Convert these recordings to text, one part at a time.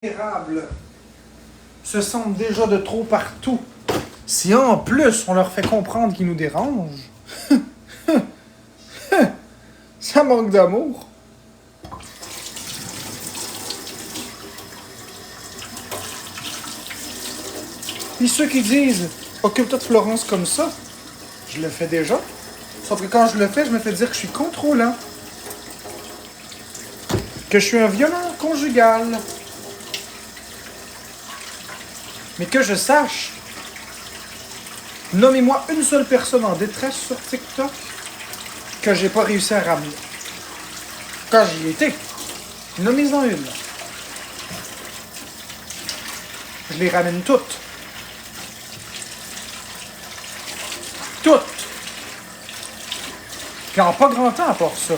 Misérables se sentent déjà de trop partout. Si en plus on leur fait comprendre qu'ils nous dérangent, ça manque d'amour. Puis ceux qui disent « Occupe-toi de Florence comme ça », je le fais déjà. Sauf que quand je le fais, je me fais dire que je suis contrôlant. Que je suis un violent conjugal. Mais que je sache, nommez-moi une seule personne en détresse sur TikTok que j'ai pas réussi à ramener. Quand j'y étais, nommez-en une. Je les ramène toutes. Toutes. Puis en pas grand temps à part ça.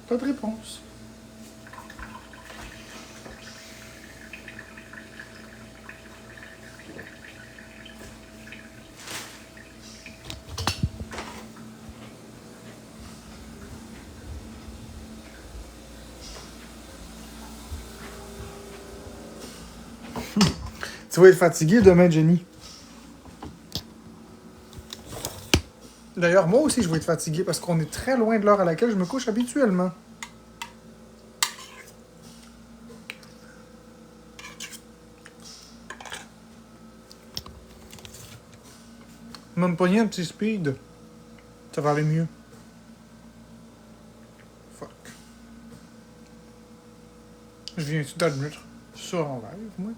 Pas de réponse. Tu vas être fatigué demain, Jenny. D'ailleurs, moi aussi, je vais être fatigué parce qu'on est très loin de l'heure à laquelle je me couche habituellement. Même pogner un petit speed, ça va aller mieux. Fuck. Je viens-tu d'admettre ça en live, moi?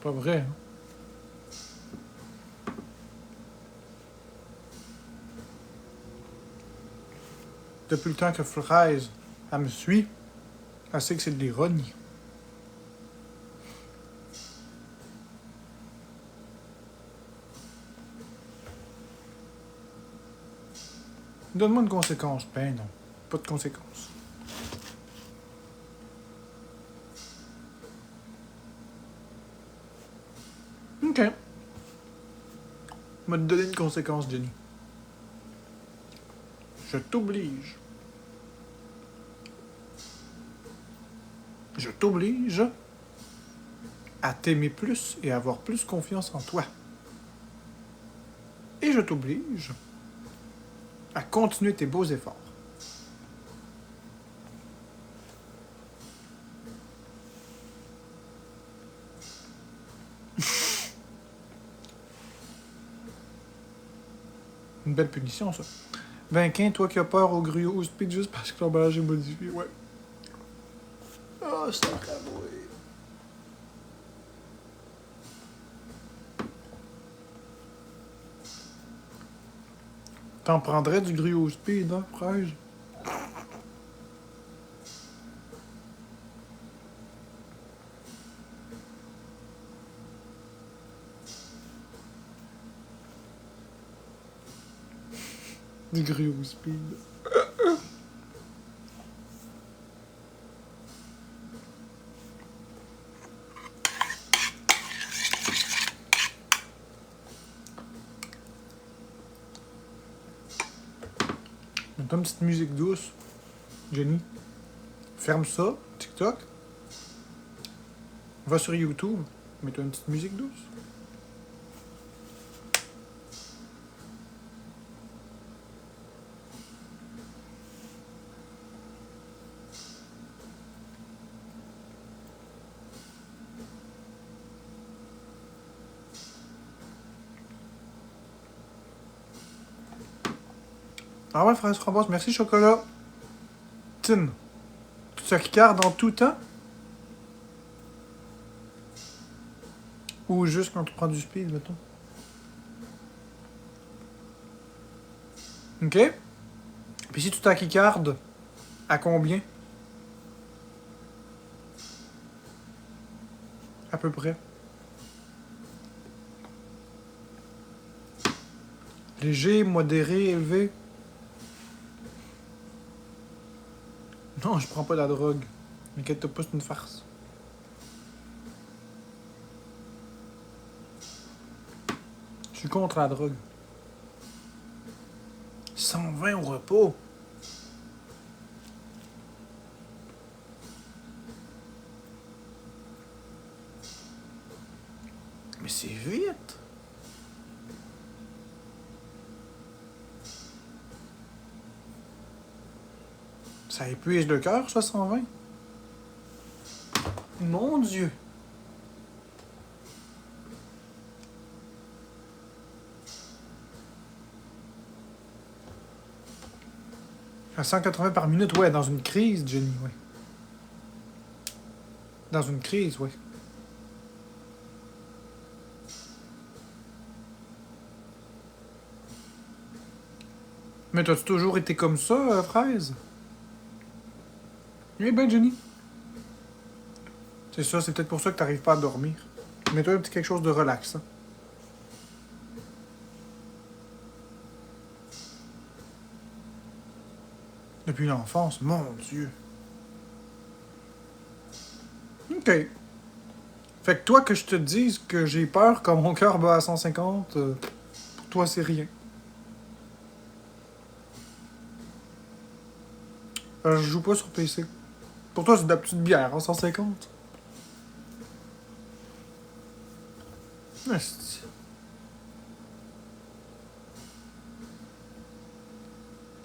Pas vrai, hein? Depuis le temps que Fraise, elle me suit, elle sait que c'est de l'ironie. Donne-moi une conséquence. Ben non, pas de conséquence. OK. Je vais te donner une conséquence, Jenny. Je t'oblige. Je t'oblige à t'aimer plus et à avoir plus confiance en toi. Et je t'oblige à continuer tes beaux efforts. Une belle punition, ça. Vinquin, toi qui as peur au gruau au speed juste parce que l'emballage est modifié, ouais. Oh, c'est un raboué. T'en prendrais du gruau au speed, hein, Fraise? Du gruau au speed. Mets-toi une petite musique douce, Jenny. Ferme ça, TikTok. Va sur YouTube. Mets-toi une petite musique douce. Ah ouais, fraise framboise, merci chocolat. Tine. Tu te regardes en tout temps? Ou juste quand tu prends du speed, mettons? OK? Puis si tu t'acquicardes, à combien? À peu peu près. Léger, modéré, élevé. Non, je prends pas la drogue. Inquiète pas, c'est une farce. Je suis contre la drogue. 120 au repos. Mais c'est vite. Ça épuise le cœur, ça, 120. Mon Dieu. À 180 par minute, ouais, dans une crise, Jenny, ouais. Dans une crise, ouais. Mais t'as-tu toujours été comme ça, Fraise? Eh ben, Jenny. C'est ça, c'est peut-être pour ça que t'arrives pas à dormir. Mets-toi un petit quelque chose de relaxant. Depuis l'enfance, mon Dieu. OK. Fait que toi, que je te dise que j'ai peur quand mon cœur bat à 150, pour toi, c'est rien. Je joue pas sur PC. Pour toi, c'est de la petite bière, hein, 150. Asti.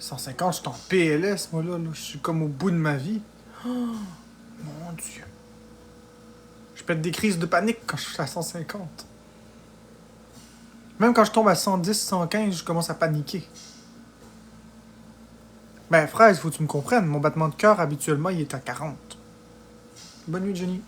« 150, je suis en PLS, moi, là. Je suis comme au bout de ma vie. Oh, mon Dieu. Je pète des crises de panique quand je suis à 150. Même quand je tombe à 110, 115, je commence à paniquer. Ben, Fraise, faut que tu me comprennes. Mon battement de cœur, habituellement, il est à 40. Bonne nuit, Jenny.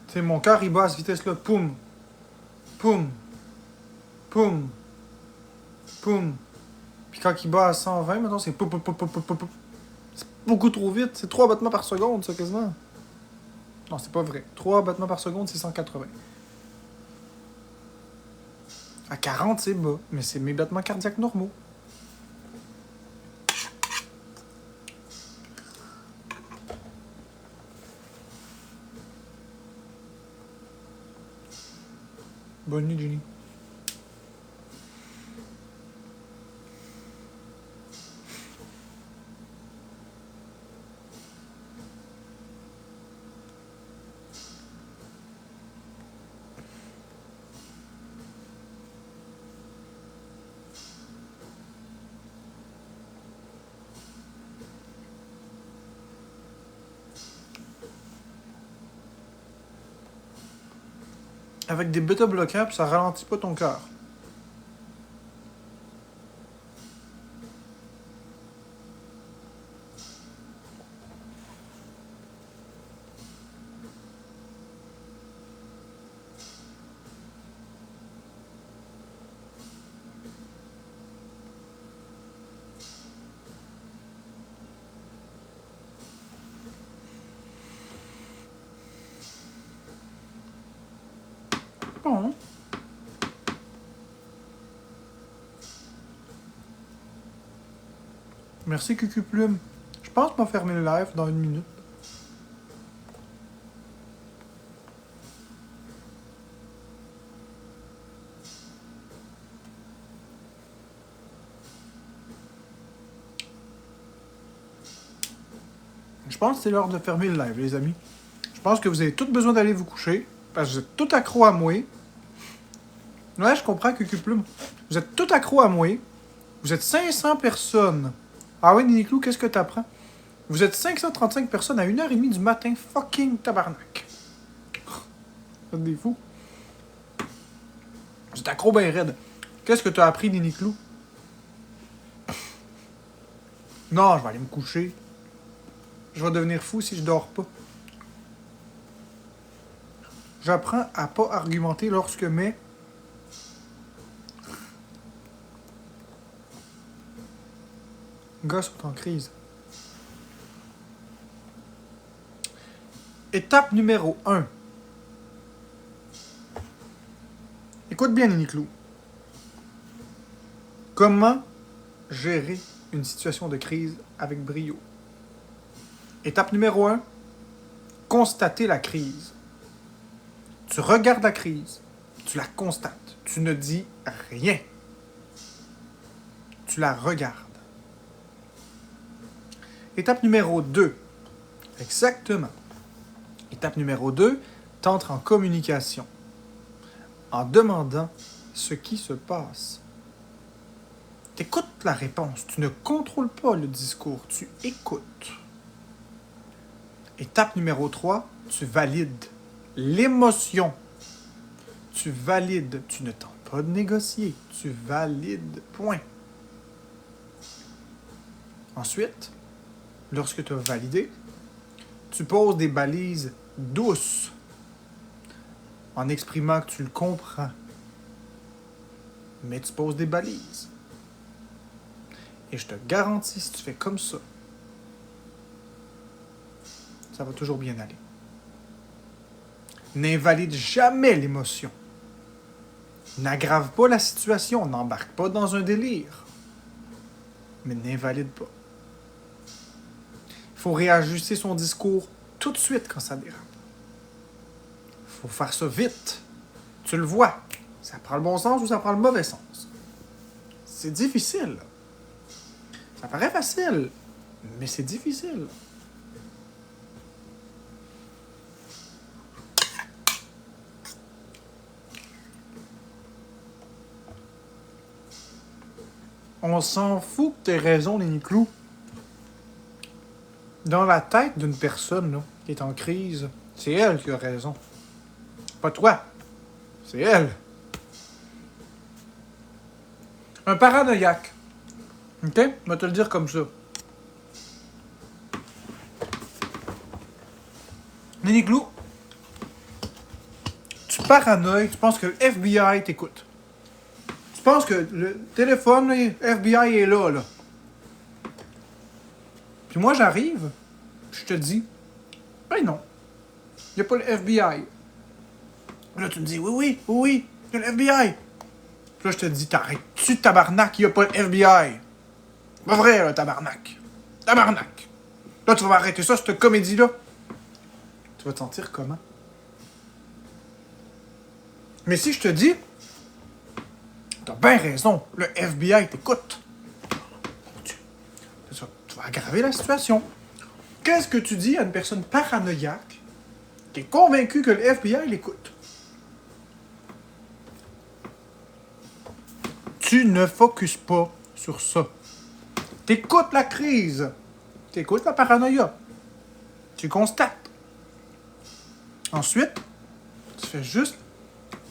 Tu sais, mon cœur, il bat à cette vitesse-là. Poum. Poum. Poum. Poum. Puis quand il bat à 120, maintenant, c'est poum, poum, poum, poum, poum, poum. C'est beaucoup trop vite. C'est 3 battements par seconde, ça, quasiment. Non, c'est pas vrai. 3 battements par seconde, c'est 180. À 40, c'est bas. Mais c'est mes battements cardiaques normaux. Bonne nuit, Jenny. Avec des bêta-bloquables, ça ralentit pas ton cœur. Bon. Merci, Cucu Plume. Je pense m'en fermer le live dans 1 minute. Je pense que c'est l'heure de fermer le live, les amis. Je pense que vous avez tous besoin d'aller vous coucher. Parce que vous êtes tout accro à moi. Ouais, je comprends, Cucu Plume. Vous êtes tout accro à moi. Vous êtes 500 personnes. Ah oui, Niniclou, qu'est-ce que t'apprends? Vous êtes 535 personnes à 1h30 du matin. Fucking tabarnak. Vous êtes des fous. Vous êtes accro ben raide. Qu'est-ce que t'as appris, Niniclou? Non, je vais aller me coucher. Je vais devenir fou si je dors pas. J'apprends à pas argumenter lorsque mes Les gars sont en crise. Étape numéro 1. Écoute bien, Niniclou. Comment gérer une situation de crise avec brio? Étape numéro 1. Constater la crise. Tu regardes la crise. Tu la constates. Tu ne dis rien. Tu la regardes. Étape numéro 2. Exactement. Étape numéro 2. T'entres en communication. En demandant ce qui se passe. T'écoutes la réponse. Tu ne contrôles pas le discours. Tu écoutes. Étape numéro 3. Tu valides l'émotion. Tu valides. Tu ne tentes pas de négocier. Tu valides. Point. Ensuite, lorsque tu as validé, tu poses des balises douces en exprimant que tu le comprends. Mais tu poses des balises. Et je te garantis, si tu fais comme ça va toujours bien aller. N'invalide jamais l'émotion. N'aggrave pas la situation, n'embarque pas dans un délire. Mais n'invalide pas. Il faut réajuster son discours tout de suite quand ça dérape. Il faut faire ça vite. Tu le vois. Ça prend le bon sens ou ça prend le mauvais sens. C'est difficile. Ça paraît facile, mais c'est difficile. On s'en fout que t'aies raison, Niniclou. Dans la tête d'une personne là, qui est en crise, c'est elle qui a raison. Pas toi. C'est elle. Un paranoïaque. OK? Je vais te le dire comme ça. Niniclou, tu paranoïes, tu penses que le FBI t'écoute. Tu penses que le téléphone, le FBI est là. Puis moi, j'arrive, je te dis, ben non, il n'y a pas le FBI. Là, tu me dis, oui, il y a le FBI. Puis là, je te dis, t'arrêtes-tu, tabarnak, il n'y a pas le FBI. Pas vrai, là, tabarnak. Tabarnak. Là, tu vas arrêter ça, cette comédie-là. Tu vas te sentir comment? Mais si je te dis, t'as bien raison, le FBI t'écoute. Tu vas aggraver la situation. Qu'est-ce que tu dis à une personne paranoïaque qui est convaincue que le FBI l'écoute? Tu ne focuses pas sur ça. T'écoutes la crise. T'écoutes la paranoïa. Tu constates. Ensuite, tu fais juste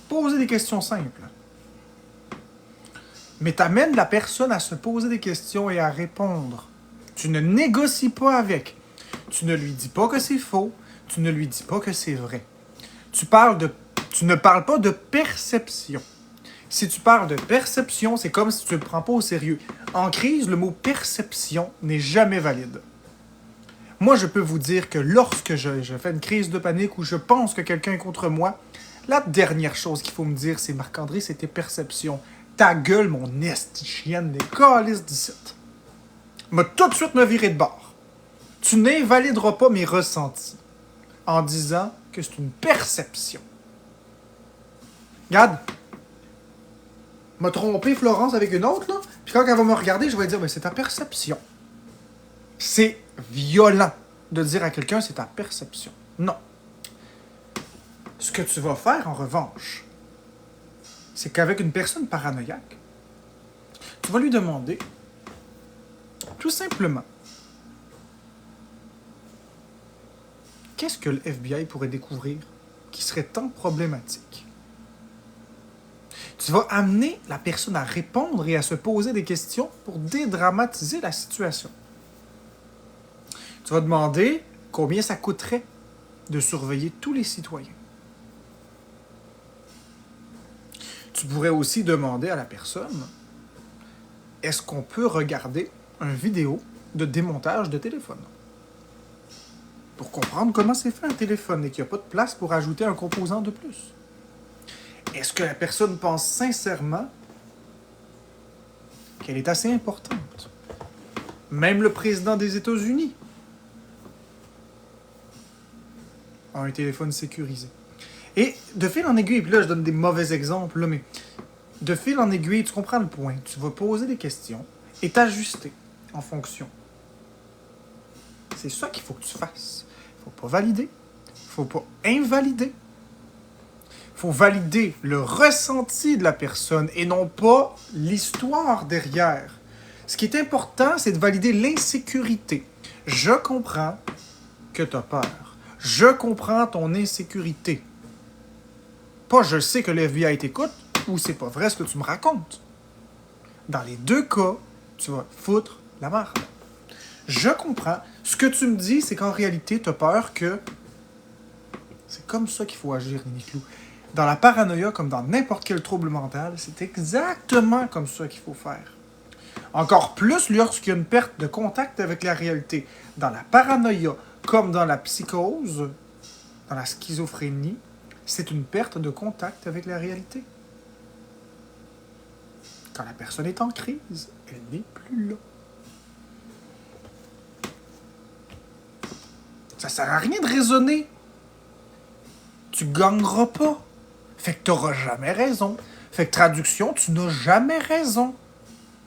poser des questions simples. Mais t'amènes la personne à se poser des questions et à répondre. Tu ne négocies pas avec. Tu ne lui dis pas que c'est faux. Tu ne lui dis pas que c'est vrai. Tu ne parles pas de perception. Si tu parles de perception, c'est comme si tu ne le prends pas au sérieux. En crise, le mot perception n'est jamais valide. Moi, je peux vous dire que lorsque je fais une crise de panique ou je pense que quelqu'un est contre moi, la dernière chose qu'il faut me dire, c'est « Marc-André, c'est tes perceptions. Ta gueule, mon esti chienne, les calices d'ici. » M'a tout de suite me virer de bord. Tu n'invalideras pas mes ressentis en disant que c'est une perception. Regarde, m'a trompé Florence avec une autre, là, puis quand elle va me regarder, je vais dire « c'est ta perception. » C'est violent de dire à quelqu'un « c'est ta perception ». Non. Ce que tu vas faire, en revanche, c'est qu'avec une personne paranoïaque, tu vas lui demander, tout simplement, qu'est-ce que le FBI pourrait découvrir qui serait tant problématique? Tu vas amener la personne à répondre et à se poser des questions pour dédramatiser la situation. Tu vas demander combien ça coûterait de surveiller tous les citoyens. Tu pourrais aussi demander à la personne, est-ce qu'on peut regarder une vidéo de démontage de téléphone. Pour comprendre comment c'est fait un téléphone et qu'il n'y a pas de place pour ajouter un composant de plus. Est-ce que la personne pense sincèrement qu'elle est assez importante? Même le président des États-Unis a un téléphone sécurisé. Et de fil en aiguille, puis là je donne des mauvais exemples, là, mais de fil en aiguille, tu comprends le point. Tu vas poser des questions et t'ajuster en fonction. C'est ça qu'il faut que tu fasses. Il ne faut pas valider. Il ne faut pas invalider. Il faut valider le ressenti de la personne et non pas l'histoire derrière. Ce qui est important, c'est de valider l'insécurité. Je comprends que tu as peur. Je comprends ton insécurité. Pas je sais que le FBI t'écoute ou c'est pas vrai ce que tu me racontes. Dans les deux cas, tu vas foutre la merde. Je comprends. Ce que tu me dis, c'est qu'en réalité, tu as peur que... C'est comme ça qu'il faut agir, Nini Clou. Dans la paranoïa, comme dans n'importe quel trouble mental, c'est exactement comme ça qu'il faut faire. Encore plus lorsqu'il y a une perte de contact avec la réalité. Dans la paranoïa, comme dans la psychose, dans la schizophrénie, c'est une perte de contact avec la réalité. Quand la personne est en crise, elle n'est plus là. Ça sert à rien de raisonner. Tu gagneras pas. Fait que tu n'auras jamais raison. Fait que traduction, tu n'as jamais raison.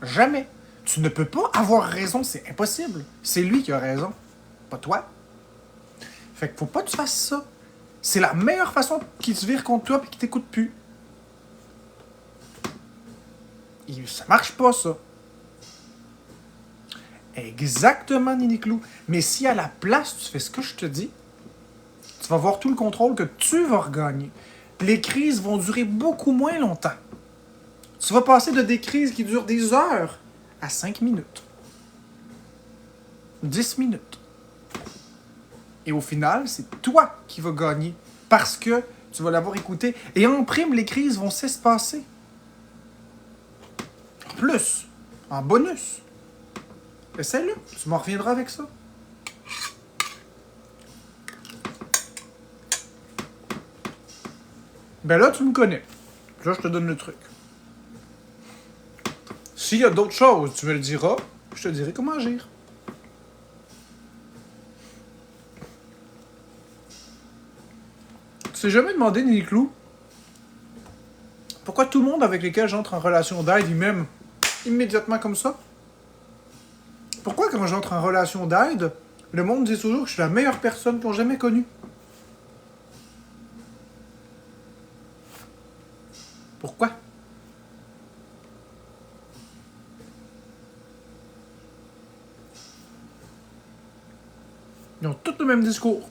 Jamais. Tu ne peux pas avoir raison, c'est impossible. C'est lui qui a raison, pas toi. Fait que faut pas que tu fasses ça. C'est la meilleure façon qu'il se vire contre toi et qu'il t'écoute plus. Et ça marche pas, ça. Exactement, Nini Clou. Mais si à la place, tu fais ce que je te dis, tu vas avoir tout le contrôle que tu vas regagner. Les crises vont durer beaucoup moins longtemps. Tu vas passer de des crises qui durent des heures à 5 minutes. 10 minutes. Et au final, c'est toi qui vas gagner parce que tu vas l'avoir écouté. Et en prime, les crises vont s'espacer. En plus, en bonus. Essaie-le, tu m'en reviendras avec ça. Ben là, tu me connais. Là, je te donne le truc. S'il y a d'autres choses, tu me le diras. Je te dirai comment agir. Tu t'es jamais demandé, Nini Clou, pourquoi tout le monde avec lequel j'entre en relation d'aide, il m'aime immédiatement comme ça? Pourquoi quand j'entre en relation d'aide, le monde dit toujours que je suis la meilleure personne qu'ils ont jamais connue? Pourquoi? Ils ont tous le même discours.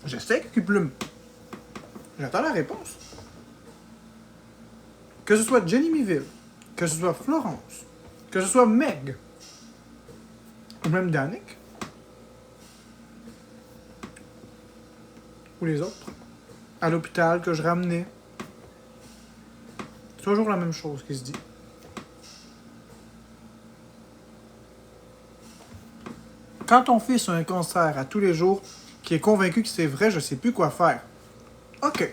Je sais que Plume. J'attends la réponse. Que ce soit Jenny Miville, que ce soit Florence, que ce soit Meg, ou même Danick, ou les autres, à l'hôpital que je ramenais, c'est toujours la même chose qui se dit. Quand ton fils a un cancer à tous les jours, qui est convaincu que c'est vrai, je sais plus quoi faire. OK.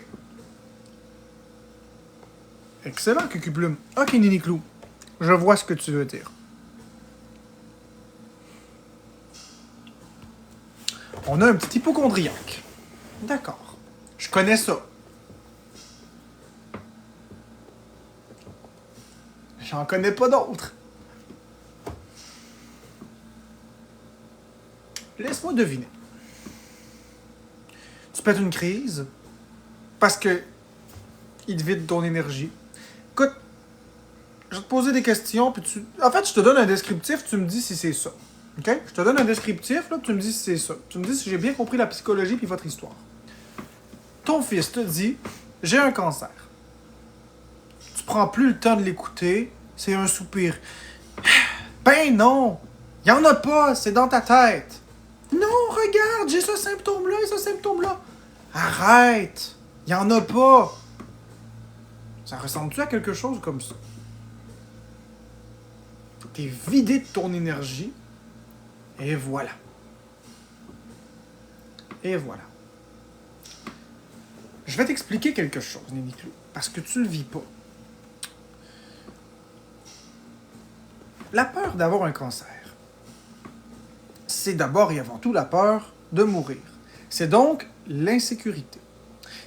Excellent, Cucuplume. OK, Nini Clou. Je vois ce que tu veux dire. On a un petit hypochondriaque. D'accord. Je connais ça. J'en connais pas d'autres. Laisse-moi deviner. Tu pètes une crise parce que il te vide ton énergie. Écoute, je vais te poser des questions, puis tu... En fait, je te donne un descriptif, tu me dis si c'est ça. OK? Je te donne un descriptif, là, tu me dis si c'est ça. Tu me dis si j'ai bien compris la psychologie puis votre histoire. Ton fils te dit, j'ai un cancer. Tu prends plus le temps de l'écouter, c'est un soupir. Ben non! Y en a pas, c'est dans ta tête. Non, regarde, j'ai ce symptôme-là et ce symptôme-là. Arrête! Y en a pas! Ça ressemble-tu à quelque chose comme ça? T'es vidé de ton énergie, et voilà. Et voilà. Je vais t'expliquer quelque chose, Néni Clou, parce que tu le vis pas. La peur d'avoir un cancer, c'est d'abord et avant tout la peur de mourir. C'est donc l'insécurité.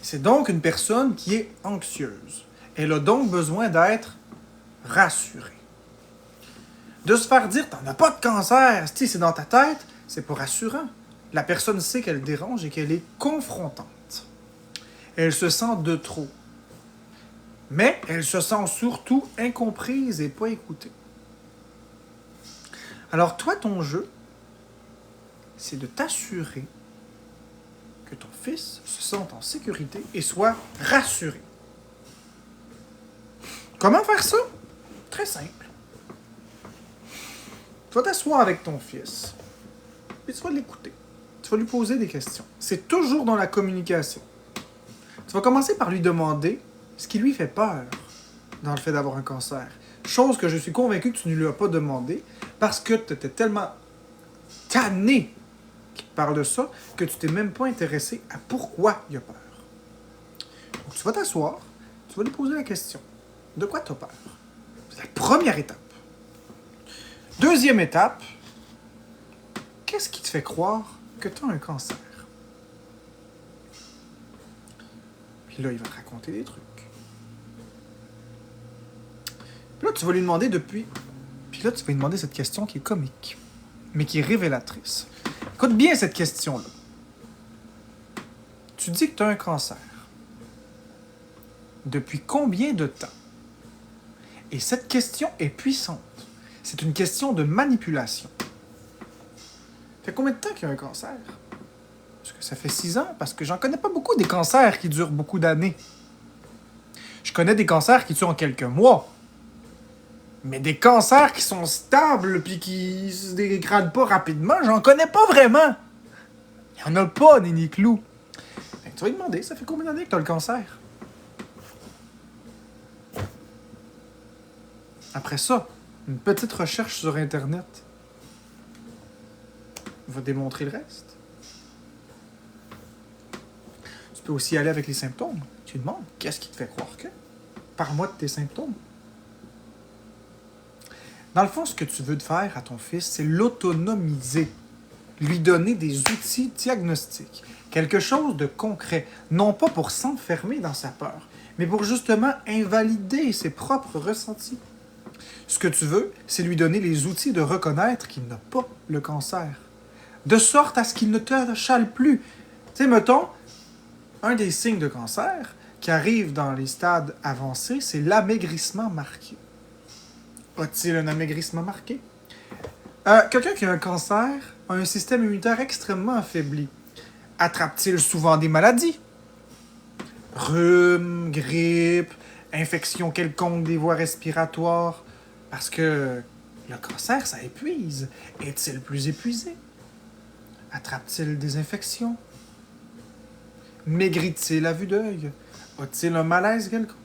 C'est donc une personne qui est anxieuse. Elle a donc besoin d'être rassurée. De se faire dire « t'en as pas de cancer, c'est dans ta tête », c'est pas rassurant. La personne sait qu'elle dérange et qu'elle est confrontante. Elle se sent de trop. Mais elle se sent surtout incomprise et pas écoutée. Alors toi, ton jeu, c'est de t'assurer que ton fils se sente en sécurité et soit rassuré. Comment faire ça? Très simple. Tu vas t'asseoir avec ton fils, puis tu vas l'écouter. Tu vas lui poser des questions. C'est toujours dans la communication. Tu vas commencer par lui demander ce qui lui fait peur dans le fait d'avoir un cancer. Chose que je suis convaincu que tu ne lui as pas demandé parce que tu étais tellement tanné qu'il te parle de ça que tu t'es même pas intéressé à pourquoi il a peur. Donc, tu vas t'asseoir, tu vas lui poser la question. De quoi tu as peur? C'est la première étape. Deuxième étape, qu'est-ce qui te fait croire que tu as un cancer? Puis là, il va te raconter des trucs. Puis là, tu vas lui demander depuis... Puis là, tu vas lui demander cette question qui est comique, mais qui est révélatrice. Écoute bien cette question-là. Tu dis que tu as un cancer. Depuis combien de temps? Et cette question est puissante. C'est une question de manipulation. Ça fait combien de temps qu'il y a un cancer? Est-ce que ça fait 6 ans? Parce que j'en connais pas beaucoup des cancers qui durent beaucoup d'années. Je connais des cancers qui durent en quelques mois. Mais des cancers qui sont stables puis qui se dégradent pas rapidement, j'en connais pas vraiment. Il y en a pas, Néni Clou. Fait que tu vas lui demander, ça fait combien d'années que tu as le cancer? Après ça, une petite recherche sur Internet va démontrer le reste. Tu peux aussi aller avec les symptômes. Tu lui demandes, qu'est-ce qui te fait croire que? Parle-moi de tes symptômes. Dans le fond, ce que tu veux faire à ton fils, c'est l'autonomiser. Lui donner des outils diagnostiques. Quelque chose de concret. Non pas pour s'enfermer dans sa peur, mais pour justement invalider ses propres ressentis. Ce que tu veux, c'est lui donner les outils de reconnaître qu'il n'a pas le cancer. De sorte à ce qu'il ne te chale plus. Tu sais, mettons, un des signes de cancer qui arrive dans les stades avancés, c'est l'amaigrissement marqué. A-t-il un amaigrissement marqué? Quelqu'un qui a un cancer a un système immunitaire extrêmement affaibli. Attrape-t-il souvent des maladies? Rhume, grippe, infection quelconque des voies respiratoires? Parce que le cancer, ça épuise. Est-il plus épuisé? Attrape-t-il des infections? Maigrit-il à vue d'œil? A-t-il un malaise quelconque?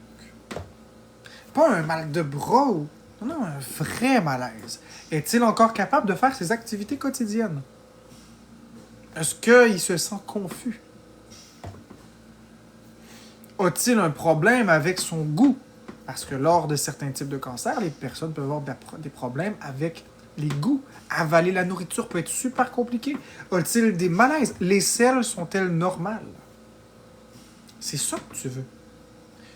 Pas un mal de bras ou... Non, un vrai malaise. Est-il encore capable de faire ses activités quotidiennes? Est-ce qu'il se sent confus? A-t-il un problème avec son goût? Parce que lors de certains types de cancers, les personnes peuvent avoir des problèmes avec les goûts. Avaler la nourriture peut être super compliqué. A-t-il des malaises? Les selles sont-elles normales? C'est ça que tu veux.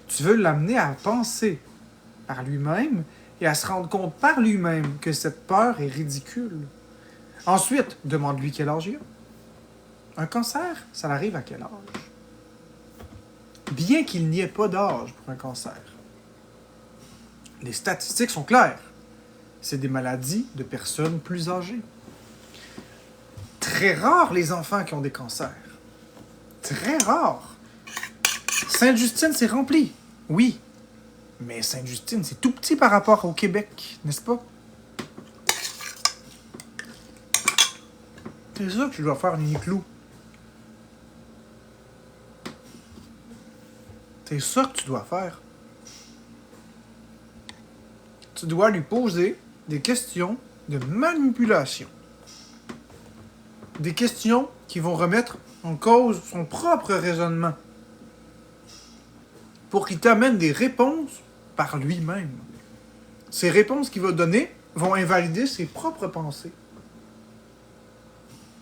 Tu veux l'amener à penser par lui-même et à se rendre compte par lui-même que cette peur est ridicule. Ensuite, demande-lui quel âge il a. Un cancer, ça arrive à quel âge? Bien qu'il n'y ait pas d'âge pour un cancer. Les statistiques sont claires. C'est des maladies de personnes plus âgées. Très rares les enfants qui ont des cancers. Très rares. Sainte-Justine, c'est rempli. Oui. Mais Sainte-Justine, c'est tout petit par rapport au Québec, n'est-ce pas? C'est ça que tu dois faire, Néni Clou. C'est ça que tu dois faire. tu dois lui poser des questions de manipulation. Des questions qui vont remettre en cause son propre raisonnement. Pour qu'il t'amène des réponses par lui-même. Ces réponses qu'il va donner vont invalider ses propres pensées.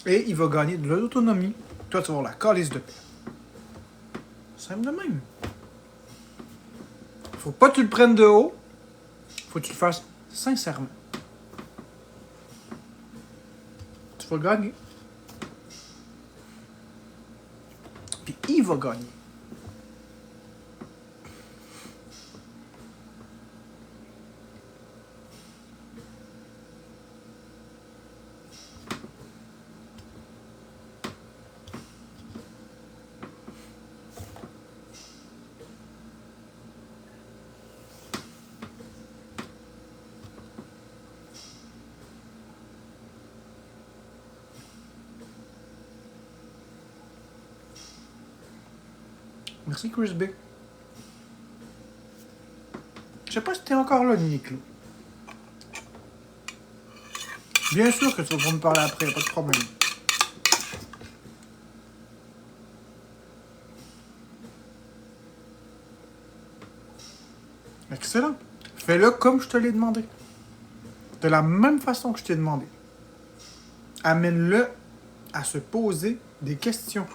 Et il va gagner de l'autonomie. Toi, tu vas avoir la calice de paix. Simple de même. Faut pas que tu le prennes de haut. Faut que tu le fasses sincèrement. Tu vas gagner. Puis il va gagner. Merci Chris B. Je sais pas si t'es encore là, Nico. Bien sûr que tu vas pouvoir me parler après, pas de problème. Excellent. Fais-le comme je te l'ai demandé. De la même façon que je t'ai demandé. Amène-le à se poser des questions.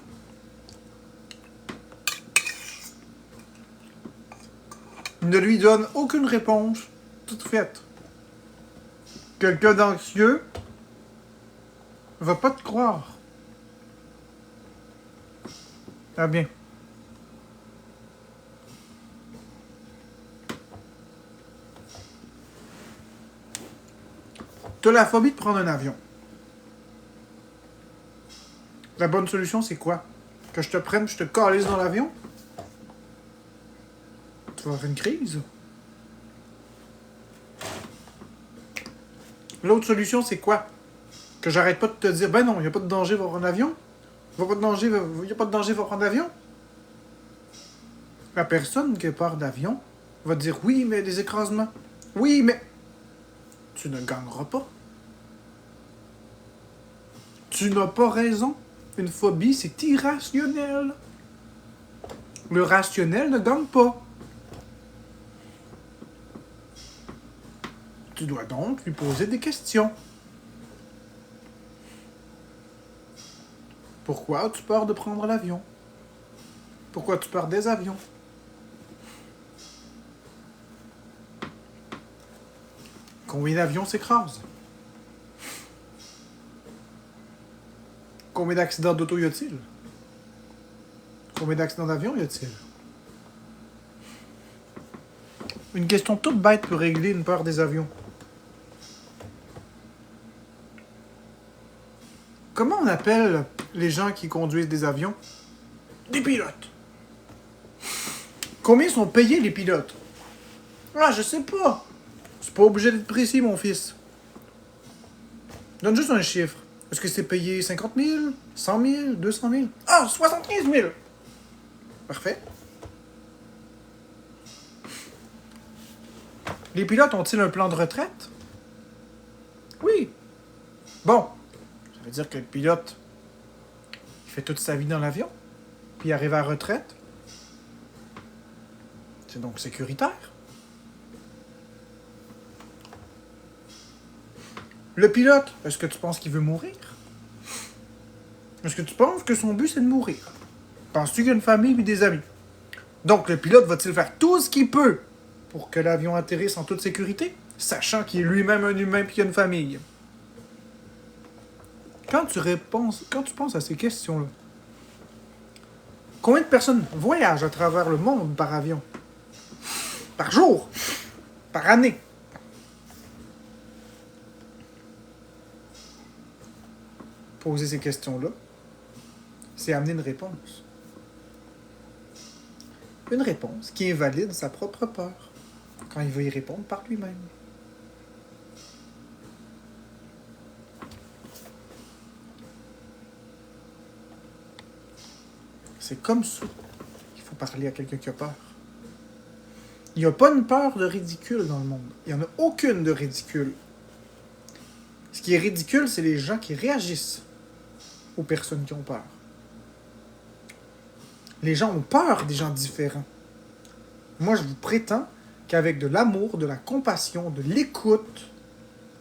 Ne lui donne aucune réponse toute faite. Quelqu'un d'anxieux va pas te croire. Ah bien. T'as la phobie de prendre un avion. La bonne solution, c'est quoi? Que je te prenne, je te calisse dans l'avion? Tu vas avoir une crise. L'autre solution, c'est quoi? Que j'arrête pas de te dire, ben non, il n'y a pas de danger, va prendre l'avion. Il n'y a pas de danger, va prendre l'avion. La personne qui a peur d'avion va dire, oui, mais des écrasements. Oui, mais... Tu ne gagneras pas. Tu n'as pas raison. Une phobie, c'est irrationnel. Le rationnel ne gagne pas. Tu dois donc lui poser des questions. Pourquoi as-tu peur de prendre l'avion? Pourquoi as-tu peur des avions? Combien d'avions s'écrasent? Combien d'accidents d'auto y a-t-il? Combien d'accidents d'avion y a-t-il? Une question toute bête peut régler une peur des avions. Comment on appelle les gens qui conduisent des avions? Des pilotes. Combien sont payés les pilotes? Ah, je sais pas. C'est pas obligé d'être précis, mon fils. Donne juste un chiffre. Est-ce que c'est payé 50 000, 100 000, 200 000? Ah, 75 000! Parfait. Les pilotes ont-ils un plan de retraite? Oui. Bon. Ça veut dire que le pilote, il fait toute sa vie dans l'avion, puis il arrive à la retraite. C'est donc sécuritaire. Le pilote, est-ce que tu penses qu'il veut mourir? Est-ce que tu penses que son but, c'est de mourir? Penses-tu qu'il y a une famille et des amis? Donc, le pilote va-t-il faire tout ce qu'il peut pour que l'avion atterrisse en toute sécurité, sachant qu'il est lui-même un humain et qu'il y a une famille? Quand tu penses à ces questions-là, combien de personnes voyagent à travers le monde par avion? Par jour? Par année? Poser ces questions-là, c'est amener une réponse. Une réponse qui invalide sa propre peur quand il va y répondre par lui-même. C'est comme ça qu'il faut parler à quelqu'un qui a peur. Il n'y a pas une peur de ridicule dans le monde. Il n'y en a aucune de ridicule. Ce qui est ridicule, c'est les gens qui réagissent aux personnes qui ont peur. Les gens ont peur des gens différents. Moi, je vous prétends qu'avec de l'amour, de la compassion, de l'écoute,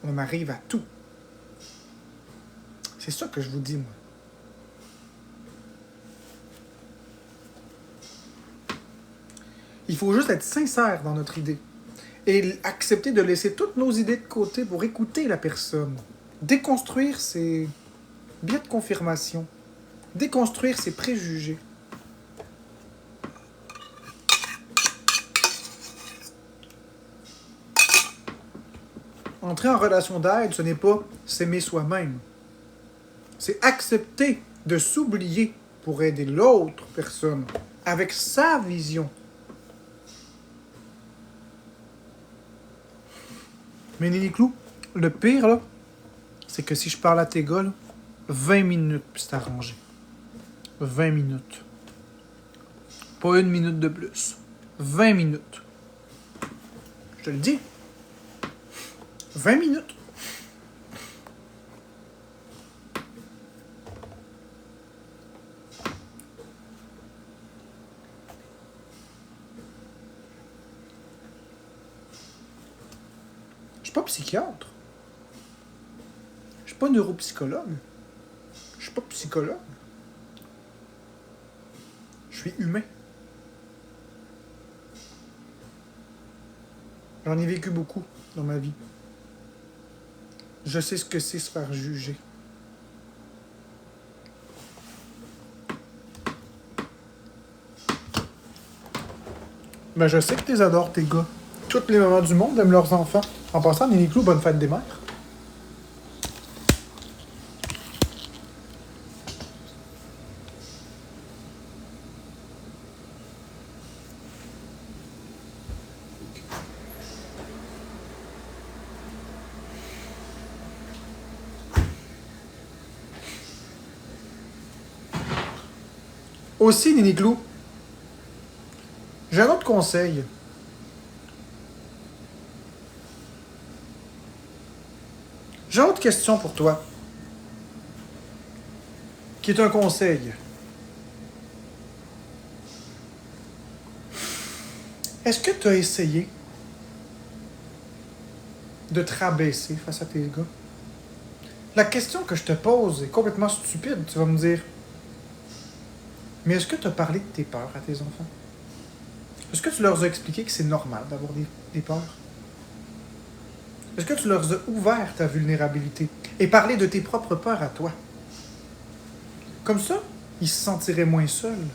on arrive à tout. C'est ça que je vous dis, moi. Il faut juste être sincère dans notre idée et accepter de laisser toutes nos idées de côté pour écouter la personne. Déconstruire ses biais de confirmation. Déconstruire ses préjugés. Entrer en relation d'aide, ce n'est pas s'aimer soi-même. C'est accepter de s'oublier pour aider l'autre personne avec sa vision. Mais Nini Clou, le pire, là, c'est que si je parle à tes gars, là, 20 minutes, puis c'est arrangé. 20 minutes. Pas une minute de plus. 20 minutes. Je te le dis. 20 minutes. Je suis pas psychiatre. Je suis pas neuropsychologue. Je suis pas psychologue. Je suis humain. J'en ai vécu beaucoup dans ma vie. Je sais ce que c'est se faire juger. Ben, je sais que tu les adores, tes gars. Toutes les mamans du monde aiment leurs enfants. En passant, Nini Clou, bonne fête des mères. Aussi, Nini Clou, j'ai un autre conseil. J'ai une autre question pour toi. Qui est un conseil. Est-ce que tu as essayé de te rabaisser face à tes gars? La question que je te pose est complètement stupide. Tu vas me dire, mais est-ce que tu as parlé de tes peurs à tes enfants? Est-ce que tu leur as expliqué que c'est normal d'avoir des peurs? Est-ce que tu leur as ouvert ta vulnérabilité et parlé de tes propres peurs à toi? Comme ça, ils se sentiraient moins seuls.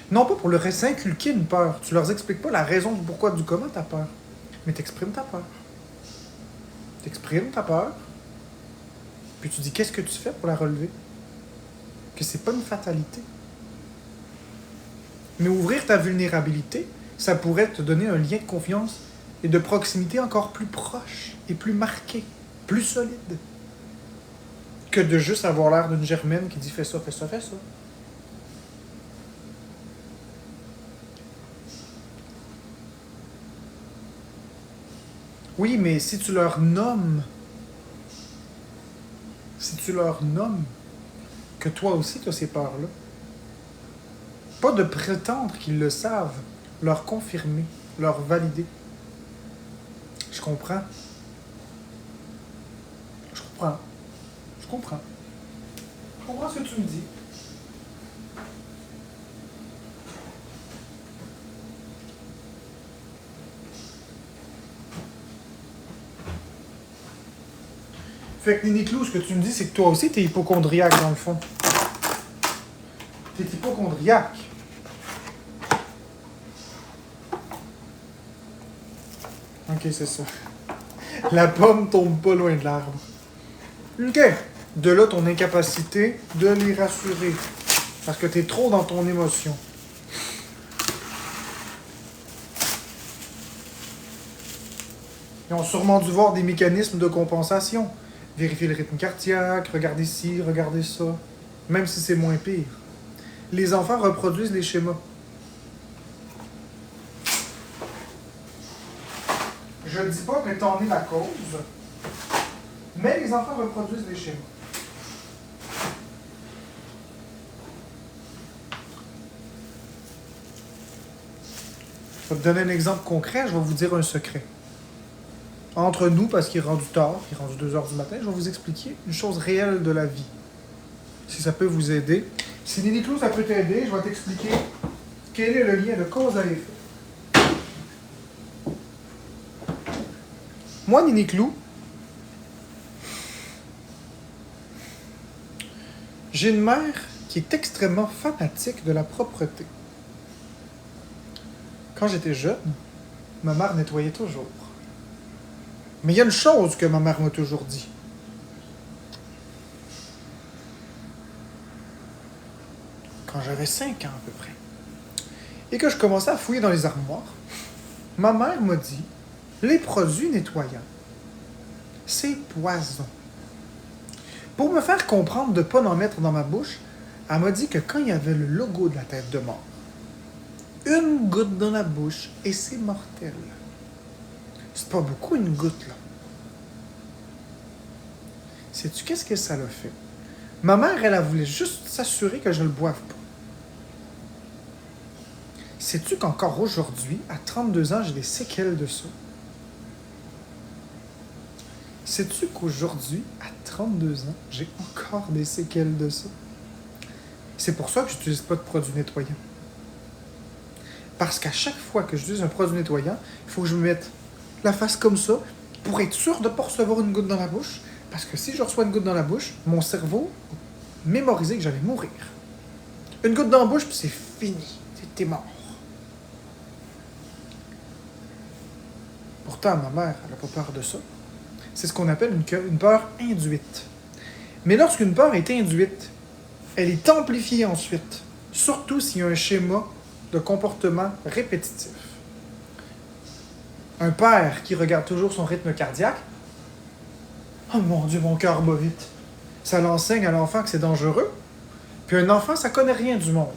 Non pas pour leur inculquer une peur. Tu leur expliques pas la raison du pourquoi, du comment t'as peur. Mais t'exprimes ta peur. T'exprimes ta peur. Puis tu dis qu'est-ce que tu fais pour la relever. Que c'est pas une fatalité. Mais ouvrir ta vulnérabilité, ça pourrait te donner un lien de confiance et de proximité encore plus proche et plus marqué, plus solide. Que de juste avoir l'air d'une germaine qui dit fais ça, fais ça, fais ça. Oui, mais si tu leur nommes que toi aussi tu as ces peurs-là, pas de prétendre qu'ils le savent, leur confirmer, leur valider. Je comprends. Je comprends. Je comprends. Je comprends ce que tu me dis. Fait que Nini Clou, ce que tu me dis, c'est que toi aussi, t'es hypochondriaque dans le fond. T'es hypochondriaque. Ok, c'est ça. La pomme tombe pas loin de l'arbre. Ok. De là, ton incapacité de les rassurer. Parce que t'es trop dans ton émotion. Ils ont sûrement dû voir des mécanismes de compensation. Vérifier le rythme cardiaque, regarder ci, regarder ça. Même si c'est moins pire. Les enfants reproduisent les schémas. Je ne dis pas que t'en es la cause, mais les enfants reproduisent les schémas. Je vais te donner un exemple concret, je vais vous dire un secret. Entre nous, parce qu'il est rendu tard, il est rendu 2 heures du matin, je vais vous expliquer une chose réelle de la vie. Si ça peut vous aider. Si Nini Clou, ça peut t'aider, je vais t'expliquer quel est le lien de cause à effet. Moi, Nini Clou, j'ai une mère qui est extrêmement fanatique de la propreté. Quand j'étais jeune, ma mère nettoyait toujours. Mais il y a une chose que ma mère m'a toujours dit. Quand j'avais 5 ans à peu près, et que je commençais à fouiller dans les armoires, ma mère m'a dit, les produits nettoyants, c'est poison. Pour me faire comprendre de ne pas en mettre dans ma bouche, elle m'a dit que quand il y avait le logo de la tête de mort, une goutte dans la bouche et c'est mortel. C'est pas beaucoup une goutte, là. Sais-tu qu'est-ce que ça l'a fait? Ma mère, elle voulait juste s'assurer que je ne le boive pas. Sais-tu qu'encore aujourd'hui, à 32 ans, j'ai des séquelles de ça? Sais-tu qu'aujourd'hui, à 32 ans, j'ai encore des séquelles de ça? C'est pour ça que je n'utilise pas de produits nettoyants. Parce qu'à chaque fois que j'utilise un produit nettoyant, il faut que je me mette la face comme ça pour être sûr de ne pas recevoir une goutte dans la bouche. Parce que si je reçois une goutte dans la bouche, mon cerveau va mémoriser que j'allais mourir. Une goutte dans la bouche, puis c'est fini. T'es mort. Pourtant, ma mère, elle n'a pas peur de ça. C'est ce qu'on appelle une peur induite. Mais lorsqu'une peur est induite, elle est amplifiée ensuite. Surtout s'il y a un schéma de comportement répétitif. Un père qui regarde toujours son rythme cardiaque, oh mon Dieu, mon cœur bat vite. Ça l'enseigne à l'enfant que c'est dangereux. Puis un enfant, ça connaît rien du monde.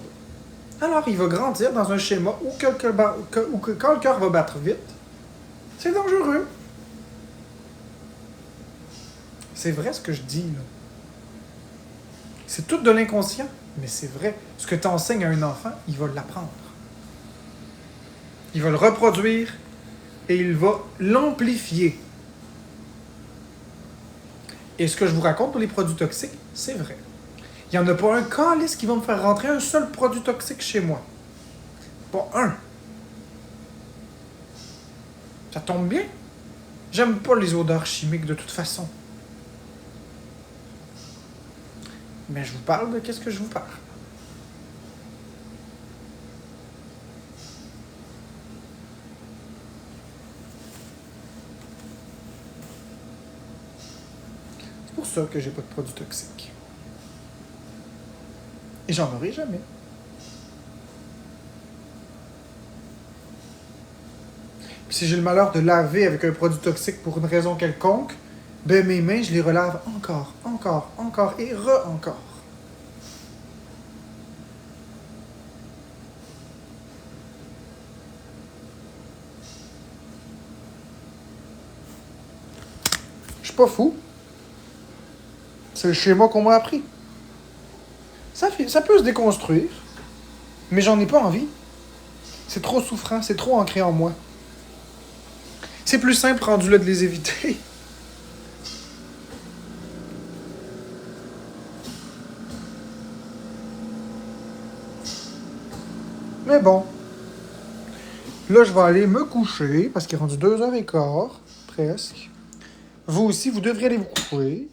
Alors il va grandir dans un schéma où quand le cœur va battre vite, c'est dangereux. C'est vrai ce que je dis, là. C'est tout de l'inconscient, mais c'est vrai. Ce que tu enseignes à un enfant, il va l'apprendre. Il va le reproduire et il va l'amplifier. Et ce que je vous raconte pour les produits toxiques, c'est vrai. Il n'y en a pas un calice qui va me faire rentrer un seul produit toxique chez moi. Pas un. Ça tombe bien. J'aime pas les odeurs chimiques de toute façon. Mais je vous parle de qu'est-ce que je vous parle. C'est pour ça que j'ai pas de produits toxiques. Et j'en aurai jamais. Puis si j'ai le malheur de laver avec un produit toxique pour une raison quelconque, ben mes mains, je les relave encore et encore. Je suis pas fou. C'est le schéma qu'on m'a appris. Ça peut se déconstruire, mais j'en ai pas envie. C'est trop souffrant, c'est trop ancré en moi. C'est plus simple rendu là de les éviter. Mais bon. Là, je vais aller me coucher, parce qu'il est rendu 2h15, presque. Vous aussi, vous devriez aller vous coucher.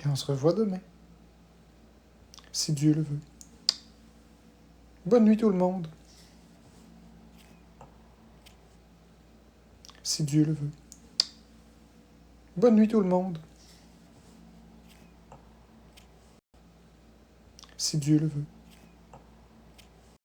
Et on se revoit demain. Si Dieu le veut. Bonne nuit tout le monde. Si Dieu le veut. Bonne nuit tout le monde. Si Dieu le veut.